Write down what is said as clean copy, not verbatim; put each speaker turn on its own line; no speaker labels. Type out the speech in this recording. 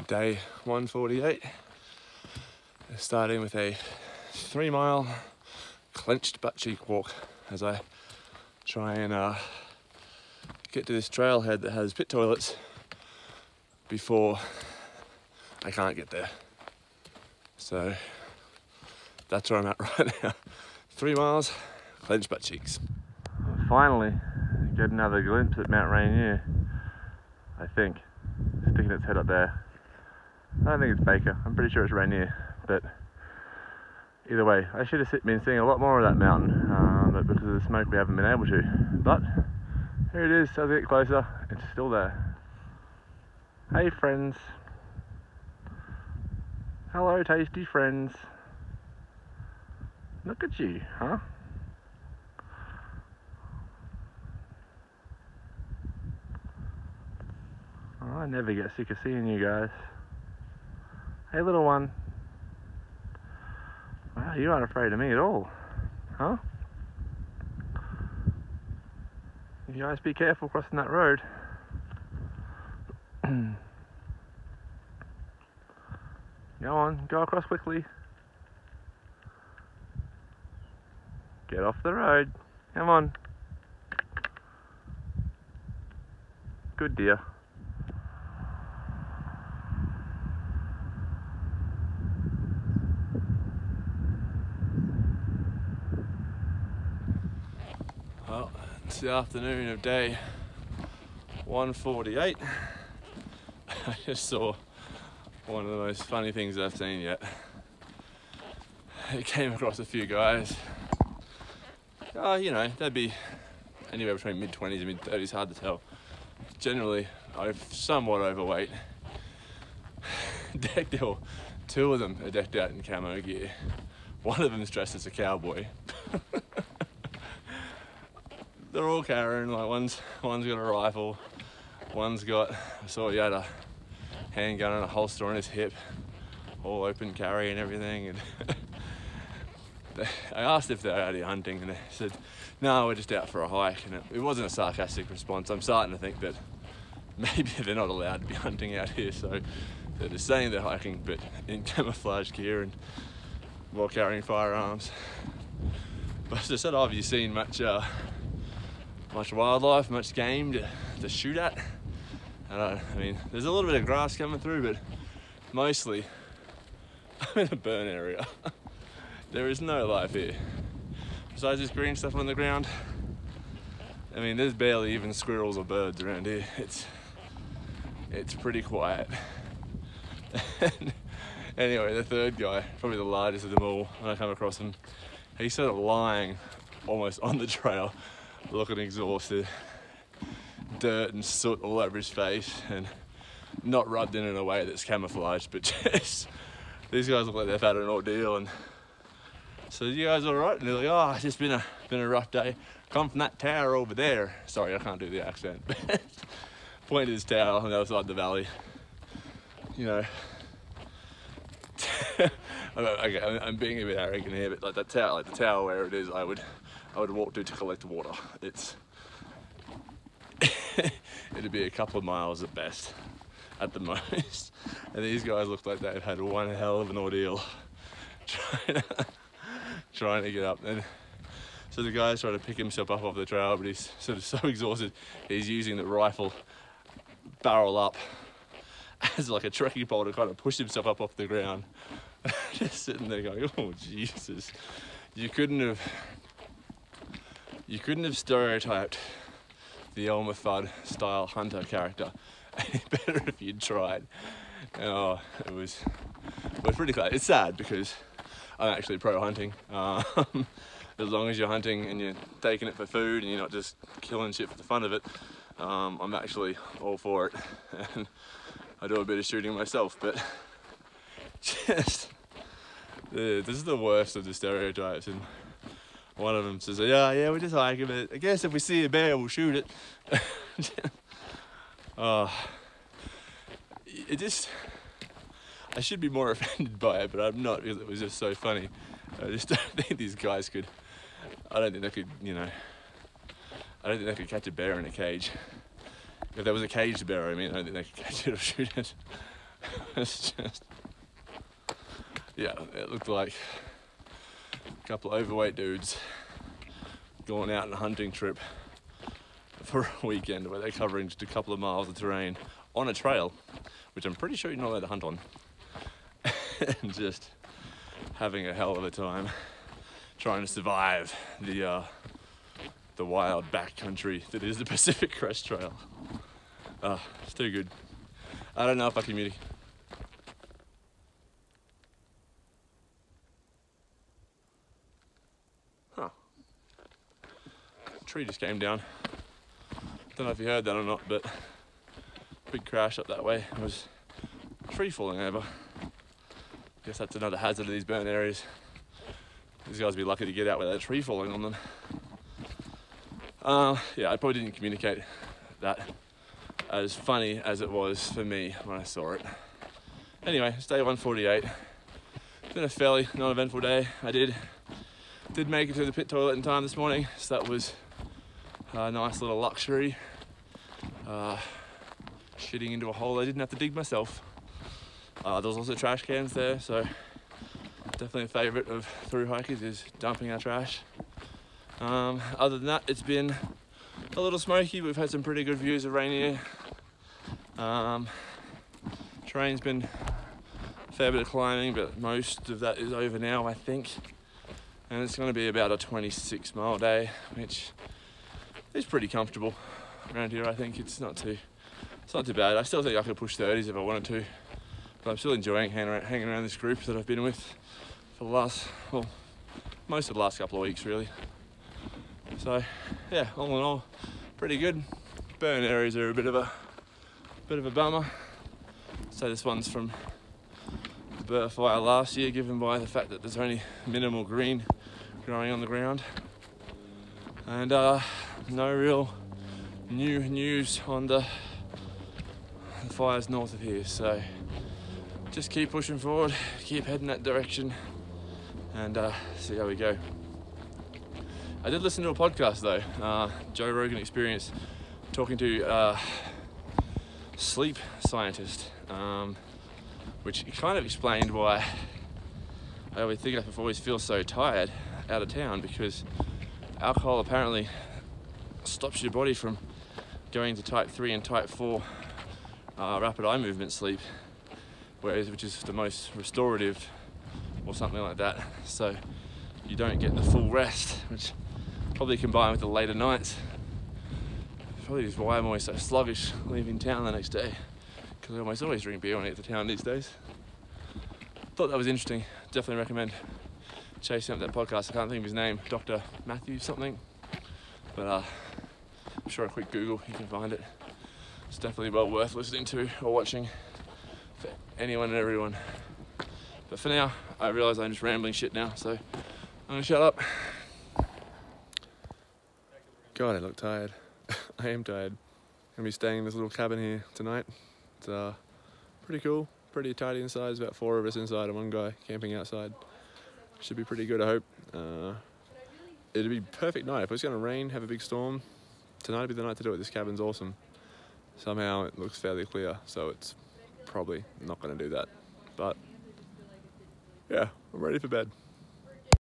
Day 148. Starting with a 3-mile clenched butt cheek walk as I try and get to this trailhead that has pit toilets before I can't get there. So that's where I'm at right now. 3 miles, clenched butt cheeks. Finally, get another glimpse at Mount Rainier, I think. Sticking its head up there. I don't think it's Baker, I'm pretty sure it's Rainier, but either way, I should have been seeing a lot more of that mountain, but because of the smoke we haven't been able to. But here it is, as I get closer, it's still there. Hey friends. Hello tasty friends. Look at you, huh? Oh, I never get sick of seeing you guys. Hey little one. Wow, you aren't afraid of me at all, huh? You guys be careful crossing that road. Go on, go across quickly. Get off the road. Come on. Good dear. Well, it's the afternoon of day 148. I just saw one of the most funny things I've seen yet. I came across a few guys. You know, they'd be anywhere between mid-20s and mid-30s, hard to tell. Generally, I'm somewhat overweight. Two of them are decked out in camo gear. One of them's dressed as a cowboy. They're all carrying, like one's got a rifle, one's got, I saw he had a handgun and a holster on his hip, all open carry and everything. And I asked if they were out here hunting, and they said, no, we're just out for a hike. And it wasn't a sarcastic response. I'm starting to think that maybe they're not allowed to be hunting out here, so they're just saying they're hiking, but in camouflage gear and while carrying firearms. But as I said, have you seen much wildlife, much game to shoot at? I mean, there's a little bit of grass coming through, but mostly I'm in a burn area. There is no life here. Besides this green stuff on the ground, I mean, there's barely even squirrels or birds around here. It's pretty quiet. Anyway, the third guy, probably the largest of them all, when I come across him, he's sort of lying almost on the trail, looking exhausted. Dirt and soot all over his face, and not rubbed in a way that's camouflaged, but just, these guys look like they've had an ordeal. And so, you guys all right? And they're like, oh, it's just been a rough day. Come from that tower over there. Sorry, I can't do the accent. Pointed his tower on the other side of the valley. You know, okay, I'm being a bit arrogant here, but like that tower, like the tower where it is, I would walk to collect water. It'd be a couple of miles at best, at the most. And these guys look like they've had one hell of an ordeal trying to get up. And so the guy's trying to pick himself up off the trail, but he's sort of so exhausted, he's using the rifle barrel up as like a trekking pole to kind of push himself up off the ground. Just sitting there going, oh Jesus. You couldn't have stereotyped the Elmer Fudd style hunter character any better if you'd tried. Oh, it was pretty close. It's sad because I'm actually pro hunting. As long as you're hunting and you're taking it for food and you're not just killing shit for the fun of it, I'm actually all for it. And I do a bit of shooting myself, but just this is the worst of the stereotypes. And one of them says, yeah, we're just hiking, but I guess if we see a bear, we'll shoot it. I should be more offended by it, but I'm not, because it was just so funny. I just don't think these guys could, I don't think they could, you know, I don't think they could catch a bear in a cage. If there was a caged bear, I mean, I don't think they could catch it or shoot it. It's just, yeah, it looked like a couple of overweight dudes going out on a hunting trip for a weekend where they're covering just a couple of miles of terrain on a trail, which I'm pretty sure you're not allowed to hunt on, and just having a hell of a time trying to survive the wild backcountry that is the Pacific Crest Trail. It's too good. I don't know if I can Tree just came down. Don't know if you heard that or not, but big crash up that way. It was a tree falling over. Guess that's another hazard of these burnt areas. These guys would be lucky to get out without a tree falling on them. Yeah, I probably didn't communicate that as funny as it was for me when I saw it. Anyway, it's day 148. It's been a fairly non-eventful day. I did make it to the pit toilet in time this morning, so that was a nice little luxury. Shitting into a hole I didn't have to dig myself. There was also trash cans there, so definitely a favourite of through hikers is dumping our trash. Other than that, it's been a little smoky. We've had some pretty good views of Rainier. Terrain's been a fair bit of climbing, but most of that is over now, I think. And it's going to be about a 26-mile day, which is pretty comfortable around here. I think it's not too bad. I still think I could push 30s if I wanted to, but I'm still enjoying hanging around this group that I've been with for the most of the last couple of weeks, really. So yeah, all in all, pretty good. Burn areas are a bit of a bummer. So this one's from the burnt fire last year, given by the fact that there's only minimal green growing on the ground, and no real new news on the fires north of here. So just keep pushing forward, keep heading that direction, and see how we go. I did listen to a podcast though, Joe Rogan Experience, talking to a sleep scientist, which kind of explained why I always think I always feel so tired out of town, because alcohol apparently stops your body from going to type 3 and type 4 rapid eye movement sleep, which is the most restorative or something like that. So you don't get the full rest, which probably combined with the later nights probably is why I'm always so sluggish leaving town the next day, because I almost always drink beer when I get to town these days. Thought that was interesting. Definitely recommend chasing up that podcast. I can't think of his name, Dr. Matthew something, but I'm sure a quick Google you can find it. It's definitely well worth listening to or watching for anyone and everyone. But for now, I realise I'm just rambling shit now, so I'm gonna shut up. God, I look tired. I am tired. I'm gonna be staying in this little cabin here tonight. It's pretty cool, pretty tidy inside. There's about 4 of us inside and 1 guy camping outside. Should be pretty good, I hope. It'd be perfect night. If it was gonna rain, have a big storm, tonight would be the night to do it. This cabin's awesome. Somehow it looks fairly clear, so it's probably not gonna do that. But yeah, I'm ready for bed.